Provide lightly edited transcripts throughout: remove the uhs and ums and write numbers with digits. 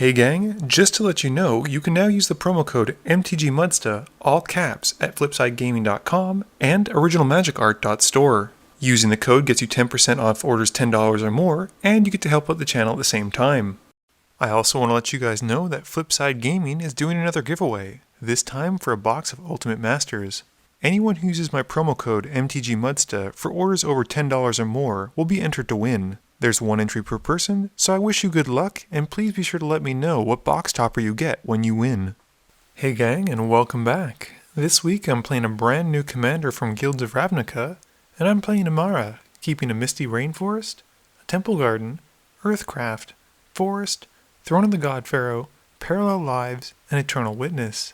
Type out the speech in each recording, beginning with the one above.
Hey gang, just to let you know, you can now use the promo code MTGMudsta, all caps, at flipsidegaming.com and originalmagicart.store. Using the code gets you 10% off orders $10 or more, and you get to help out the channel at the same time. I also want to let you guys know that Flipside Gaming is doing another giveaway, this time for a box of Ultimate Masters. Anyone who uses my promo code MTGMudsta for orders over $10 or more will be entered to win. There's one entry per person, so I wish you good luck, and please be sure to let me know what box topper you get when you win. Hey gang, and welcome back. This week I'm playing a brand new commander from Guilds of Ravnica, and I'm playing Emmara, keeping a Misty Rainforest, a Temple Garden, Earthcraft, Forest, Throne of the God Pharaoh, Parallel Lives, and Eternal Witness.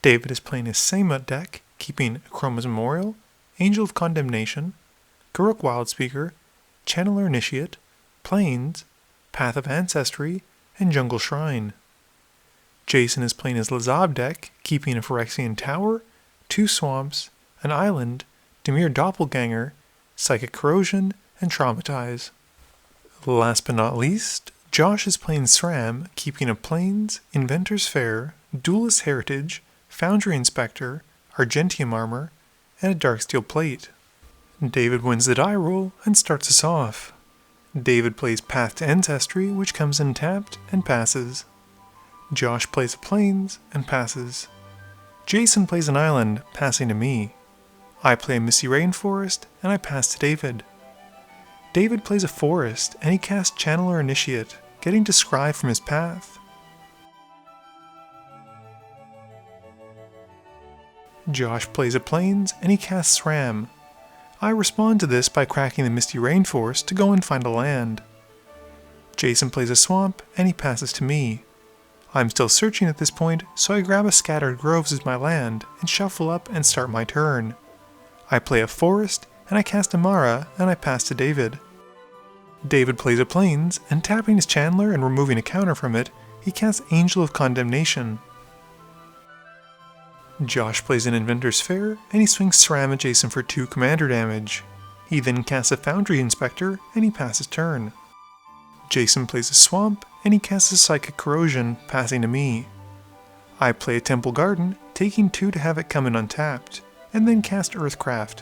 David is playing his Samut deck, keeping Chroma's Memorial, Angel of Condemnation, Garruk Wildspeaker, Channeler Initiate, Plains, Path of Ancestry, and Jungle Shrine. Jason is playing his Lazav deck, keeping a Phyrexian Tower, 2 Swamps, an Island, Dimir Doppelganger, Psychic Corrosion, and Traumatize. Last but not least, Josh is playing Sram, keeping a Plains, Inventor's Fair, Duelist Heritage, Foundry Inspector, Argentium Armor, and a Darksteel Plate. David wins the die roll and starts us off. David plays Path to Ancestry, which comes in tapped and passes. Josh plays a Plains and passes. Jason plays an Island, passing to me. I play a Misty Rainforest and I pass to David. David plays a Forest and he casts Channeler Initiate, getting to scry from his path. Josh plays a Plains and he casts Sram. I respond to this by cracking the Misty Rainforest to go and find a land. Jason plays a Swamp and he passes to me. I'm still searching at this point, so I grab a Scattered Groves as my land and shuffle up and start my turn. I play a Forest and I cast Emmara and I pass to David. David plays a Plains and tapping his Channeler and removing a counter from it, he casts Angel of Condemnation. Josh plays an Inventor's Fair, and he swings Sram at Jason for 2 commander damage. He then casts a Foundry Inspector, and he passes turn. Jason plays a Swamp, and he casts a Psychic Corrosion, passing to me. I play a Temple Garden, taking 2 to have it come in untapped, and then cast Earthcraft.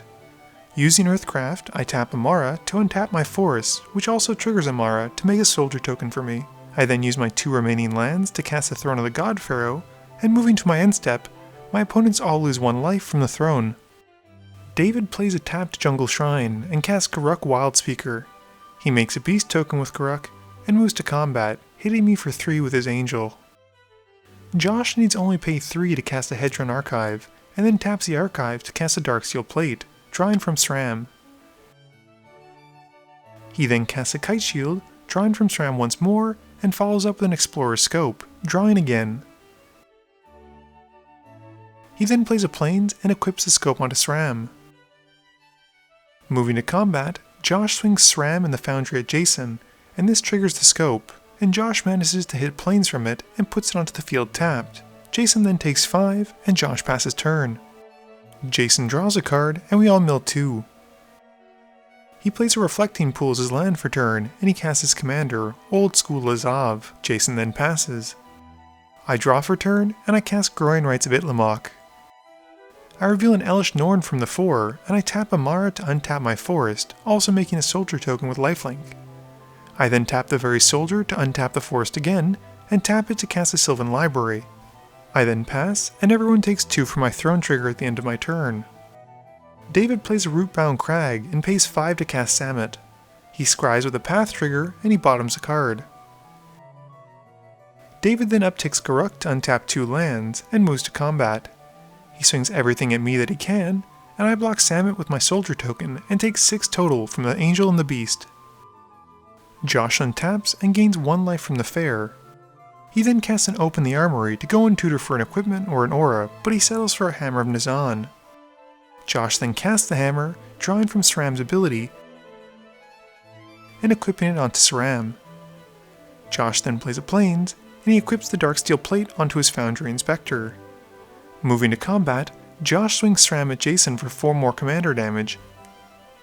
Using Earthcraft, I tap Emmara to untap my Forest, which also triggers Emmara to make a Soldier token for me. I then use my 2 remaining lands to cast the Throne of the God Pharaoh, and moving to my end step, my opponents all lose 1 life from the throne. David plays a tapped Jungle Shrine and casts Garruk Wildspeaker. He makes a beast token with Garruk and moves to combat, hitting me for 3 with his Angel. Josh needs only pay 3 to cast a Hedron Archive, and then taps the Archive to cast a Darksteel Plate, drawing from Sram. He then casts a Kite Shield, drawing from Sram once more, and follows up with an Explorer's Scope, drawing again. He then plays a Plains and equips the scope onto Sram. Moving to combat, Josh swings Sram and the Foundry at Jason, and this triggers the scope, and Josh manages to hit Plains from it and puts it onto the field tapped. Jason then takes 5, and Josh passes turn. Jason draws a card, and we all mill 2. He plays a Reflecting Pool as his land for turn, and he casts his commander, Old School Lazav. Jason then passes. I draw for turn, and I cast Growing Rites of Itlamok. I reveal an Elish Norn from the 4, and I tap Emmara to untap my Forest, also making a Soldier token with lifelink. I then tap the very Soldier to untap the Forest again, and tap it to cast a Sylvan Library. I then pass, and everyone takes 2 for my Throne trigger at the end of my turn. David plays a Rootbound Crag and pays 5 to cast Samut. He scries with a Path trigger, and he bottoms a card. David then upticks Garruk to untap 2 lands, and moves to combat. He swings everything at me that he can, and I block Samut with my Soldier token and take 6 total from the Angel and the Beast. Josh untaps and gains 1 life from the Fair. He then casts an Open the Armory to go and tutor for an equipment or an aura, but he settles for a Hammer of Nazan. Josh then casts the hammer, drawing from Sram's ability, and equipping it onto Sram. Josh then plays a Plains, and he equips the Darksteel Plate onto his Foundry Inspector. Moving to combat, Josh swings Sram at Jason for 4 more commander damage,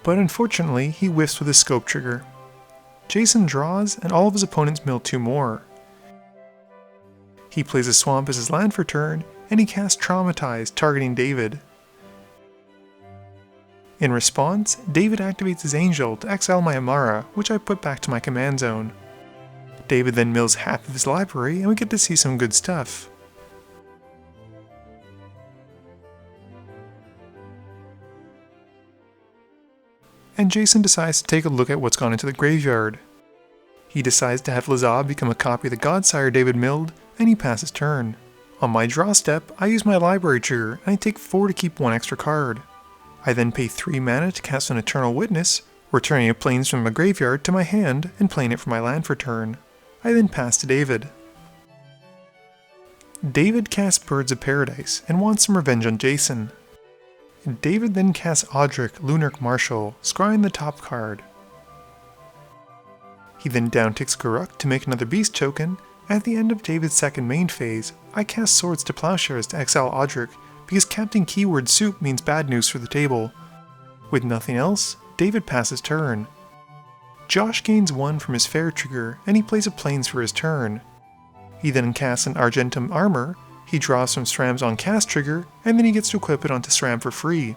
but unfortunately he whiffs with his scope trigger. Jason draws, and all of his opponents mill 2 more. He plays a swamp as his land for turn, and he casts Traumatize, targeting David. In response, David activates his Angel to exile my Emmara, which I put back to my command zone. David then mills half of his library, and we get to see some good stuff. And Jason decides to take a look at what's gone into the graveyard. He decides to have Lazav become a copy of the Godsire David milled, and he passes turn. On my draw step, I use my library trigger, and I take 4 to keep 1 extra card. I then pay 3 mana to cast an Eternal Witness, returning a Plains from my graveyard to my hand and playing it for my land for turn. I then pass to David. David casts Birds of Paradise and wants some revenge on Jason. David then casts Audric, Lunarch Marshal, scrying the top card. He then downticks Garruk to make another beast token. At the end of David's second main phase, I cast Swords to Plowshares to exile Audric because Captain Keyword Soup means bad news for the table. With nothing else, David passes turn. Josh gains 1 from his Fair trigger, and he plays a Plains for his turn. He then casts an Argentum Armor, he draws from Sram's on cast trigger, and then he gets to equip it onto Sram for free.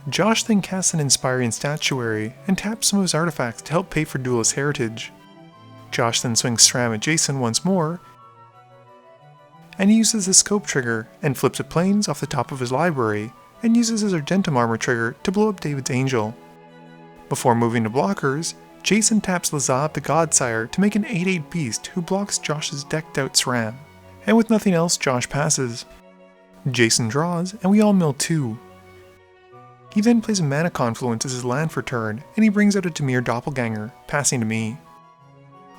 Josh then casts an Inspiring Statuary, and taps some of his artifacts to help pay for Duelist Heritage. Josh then swings Sram at Jason once more, and he uses the Scope trigger, and flips a Plains off the top of his library, and uses his Argentum Armor trigger to blow up David's Angel. Before moving to blockers, Jason taps Lazav the Godsire to make an 8/8 beast who blocks Josh's decked out Sram. And with nothing else, Josh passes. Jason draws, and we all mill 2. He then plays a Mana Confluence as his land for turn, and he brings out a Dimir Doppelganger, passing to me.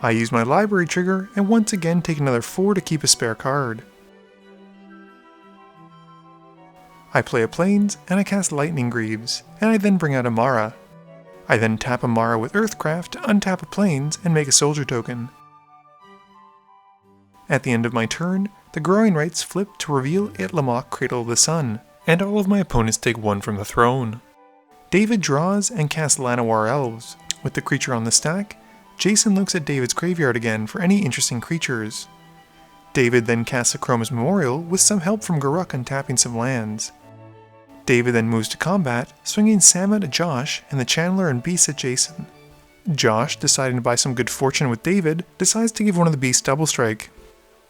I use my library trigger, and once again take another 4 to keep a spare card. I play a Plains, and I cast Lightning Greaves, and I then bring out Emmara. I then tap Emmara with Earthcraft to untap a Plains and make a soldier token. At the end of my turn, the Growing Rites flip to reveal Itlamok Cradle of the Sun, and all of my opponents take 1 from the throne. David draws and casts Llanowar Elves. With the creature on the stack, Jason looks at David's graveyard again for any interesting creatures. David then casts Akroma's Memorial with some help from Garruk on tapping some lands. David then moves to combat, swinging Samut at Josh and the Channeler and Beasts at Jason. Josh, deciding to buy some good fortune with David, decides to give one of the beasts double strike.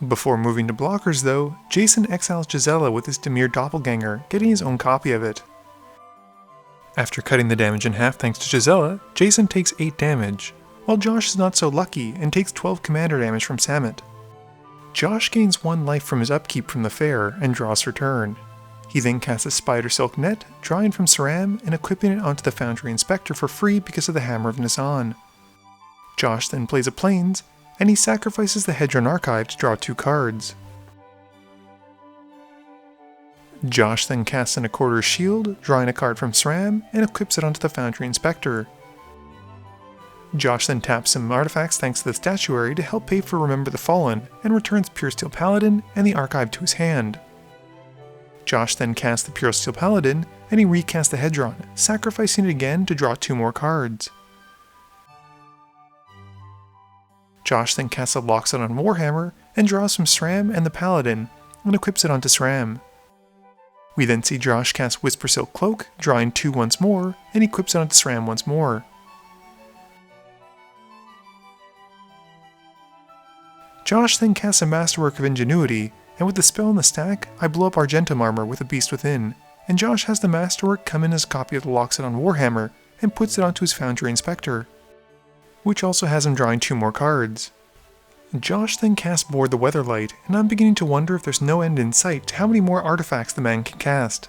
Before moving to blockers though, Jason exiles Gisela with his Dimir Doppelganger, getting his own copy of it. After cutting the damage in half thanks to Gisela, Jason takes 8 damage, while Josh is not so lucky and takes 12 commander damage from Samut. Josh gains 1 life from his upkeep from the fair and draws for turn. He then casts a Spider Silk Net, drawing from Sram and equipping it onto the Foundry Inspector for free because of the Hammer of Nazan. Josh then plays a Plains, and he sacrifices the Hedron Archive to draw 2 cards. Josh then casts an Accorder's Shield, drawing a card from Sram, and equips it onto the Foundry Inspector. Josh then taps some artifacts thanks to the statuary to help pay for Remember the Fallen, and returns Pure Steel Paladin and the Archive to his hand. Josh then casts the Pure Steel Paladin, and he recasts the Hedron, sacrificing it again to draw 2 more cards. Josh then casts a Loxodon on Warhammer, and draws from Sram and the Paladin, and equips it onto Sram. We then see Josh cast Whisper Silk Cloak, drawing 2 once more, and equips it onto Sram once more. Josh then casts a Masterwork of Ingenuity, and with the spell in the stack, I blow up Argentum Armor with a Beast Within, and Josh has the Masterwork come in as a copy of the Loxodon Warhammer, and puts it onto his Foundry Inspector, which also has him drawing 2 more cards. Josh then casts Board the Weatherlight, and I'm beginning to wonder if there's no end in sight to how many more artifacts the man can cast.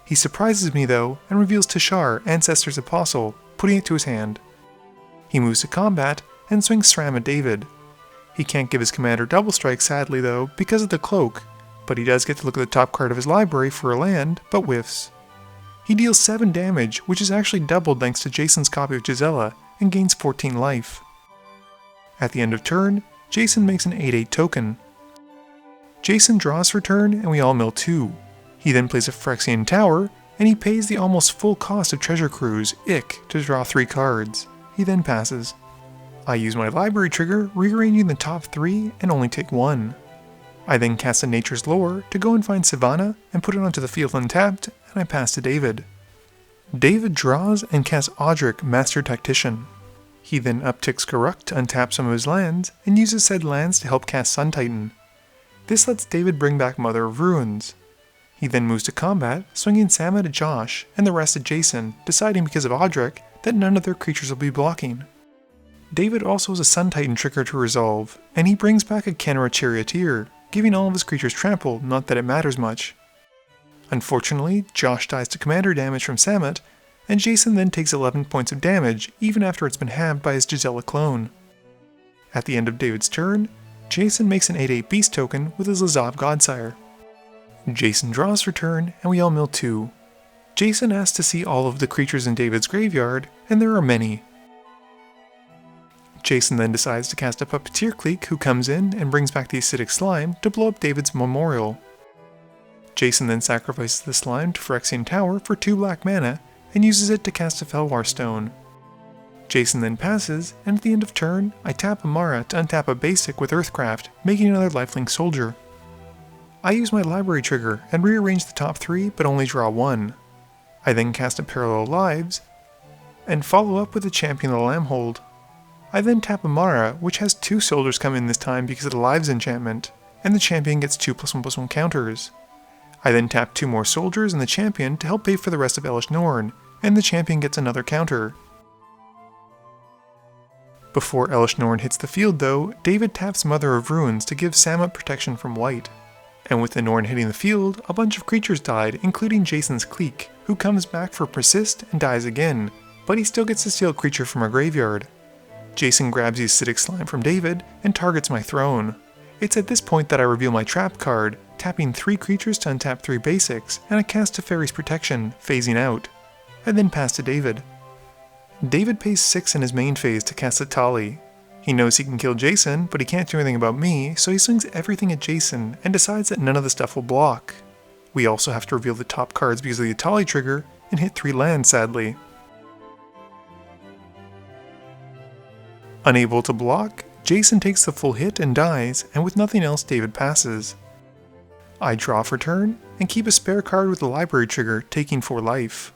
He surprises me though, and reveals Tashar, Ancestor's Apostle, putting it to his hand. He moves to combat, and swings Sram at David. He can't give his commander double strike sadly though, because of the cloak, but he does get to look at the top card of his library for a land, but whiffs. He deals 7 damage, which is actually doubled thanks to Jason's copy of Gisela, and gains 14 life. At the end of turn, Jason makes an 8/8 token. Jason draws for turn, and we all mill 2. He then plays a Phyrexian Tower, and he pays the almost full cost of Treasure Cruise, Ick, to draw 3 cards. He then passes. I use my library trigger, rearranging the top 3, and only take 1. I then cast a Nature's Lore to go and find Savannah and put it onto the field untapped, and I pass to David. David draws and casts Audric, Master Tactician. He then upticks Garuk to untap some of his lands, and uses said lands to help cast Sun Titan. This lets David bring back Mother of Ruins. He then moves to combat, swinging Samut at Josh and the rest at Jason, deciding because of Audric that none of their creatures will be blocking. David also has a Sun Titan trigger to resolve, and he brings back a Kenra Charioteer, giving all of his creatures trample, not that it matters much. Unfortunately, Josh dies to commander damage from Samut, and Jason then takes 11 points of damage even after it's been halved by his Gisela clone. At the end of David's turn, Jason makes an 8/8 beast token with his Lazav Godsire. Jason draws for turn, and we all mill 2. Jason asks to see all of the creatures in David's graveyard, and there are many. Jason then decides to cast a Puppeteer Clique who comes in and brings back the Acidic Slime to blow up David's memorial. Jason then sacrifices the slime to Phyrexian Tower for 2 black mana, and uses it to cast a Felwar Stone. Jason then passes, and at the end of turn, I tap Emmara to untap a basic with Earthcraft, making another lifelink soldier. I use my library trigger and rearrange the top 3 but only draw 1. I then cast a Parallel Lives, and follow up with the Champion of the Lambhold. I then tap Emmara, which has 2 soldiers come in this time because of the Lives enchantment, and the champion gets 2+1/+1 counters. I then tap 2 more soldiers and the champion to help pay for the rest of Elesh Norn, and the champion gets another counter. Before Elesh Norn hits the field though, David taps Mother of Ruins to give Samut protection from white. And with the Norn hitting the field, a bunch of creatures died, including Jason's Clique, who comes back for Persist and dies again, but he still gets to steal a creature from our graveyard. Jason grabs the Acidic Slime from David and targets my throne. It's at this point that I reveal my trap card, tapping 3 creatures to untap 3 basics, and I cast Teferi's Protection, phasing out. I then pass to David. David pays 6 in his main phase to cast a Tali. He knows he can kill Jason, but he can't do anything about me, so he swings everything at Jason and decides that none of the stuff will block. We also have to reveal the top cards because of the Tali trigger, and hit 3 lands sadly. Unable to block, Jason takes the full hit and dies, and with nothing else David passes. I draw for turn, and keep a spare card with the library trigger, taking 4 life.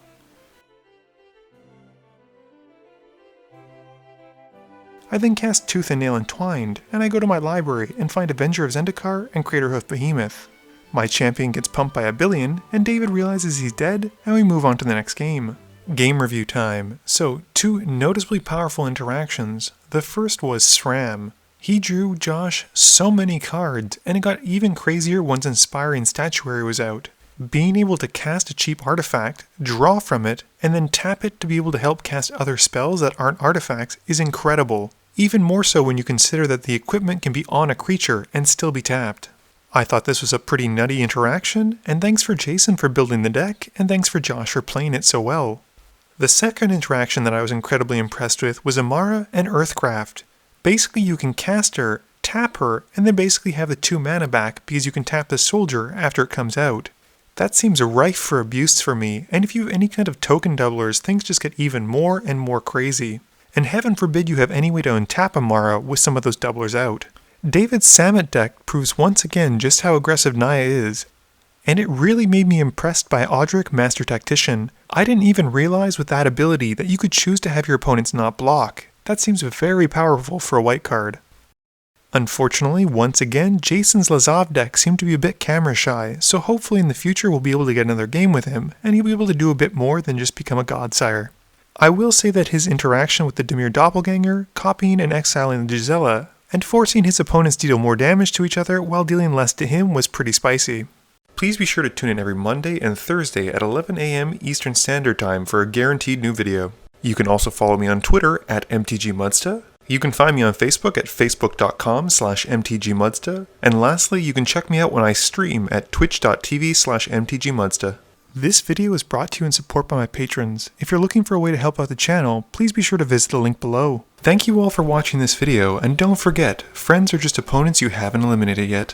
I then cast Tooth and Nail Entwined, and I go to my library and find Avenger of Zendikar and Craterhoof Behemoth. My champion gets pumped by a billion, and David realizes he's dead, and we move on to the next game. Game review time. So, 2 noticeably powerful interactions. The first was Sram. He drew Josh so many cards, and it got even crazier once Inspiring Statuary was out. Being able to cast a cheap artifact, draw from it, and then tap it to be able to help cast other spells that aren't artifacts is incredible. Even more so when you consider that the equipment can be on a creature and still be tapped. I thought this was a pretty nutty interaction, and thanks for Jason for building the deck, and thanks for Josh for playing it so well. The second interaction that I was incredibly impressed with was Emmara and Earthcraft. Basically you can cast her, tap her, and then basically have the 2 mana back because you can tap the soldier after it comes out. That seems rife for abuse for me, and if you have any kind of token doublers, things just get even more and more crazy. And heaven forbid you have any way to untap Emmara with some of those doublers out. David's Samut deck proves once again just how aggressive Naya is. And it really made me impressed by Audric, Master Tactician. I didn't even realize with that ability that you could choose to have your opponents not block. That seems very powerful for a white card. Unfortunately, once again, Jason's Lazav deck seemed to be a bit camera shy, so hopefully in the future we'll be able to get another game with him, and he'll be able to do a bit more than just become a Godsire. I will say that his interaction with the Dimir Doppelganger, copying and exiling the Gisela, and forcing his opponents to deal more damage to each other while dealing less to him was pretty spicy. Please be sure to tune in every Monday and Thursday at 11 AM Eastern Standard Time for a guaranteed new video. You can also follow me on Twitter at MTGMudsta. You can find me on Facebook at facebook.com/MTGMudsta. And lastly, you can check me out when I stream at twitch.tv/MTGMudsta. This video is brought to you in support by my patrons. If you're looking for a way to help out the channel, please be sure to visit the link below. Thank you all for watching this video, and don't forget, friends are just opponents you haven't eliminated yet.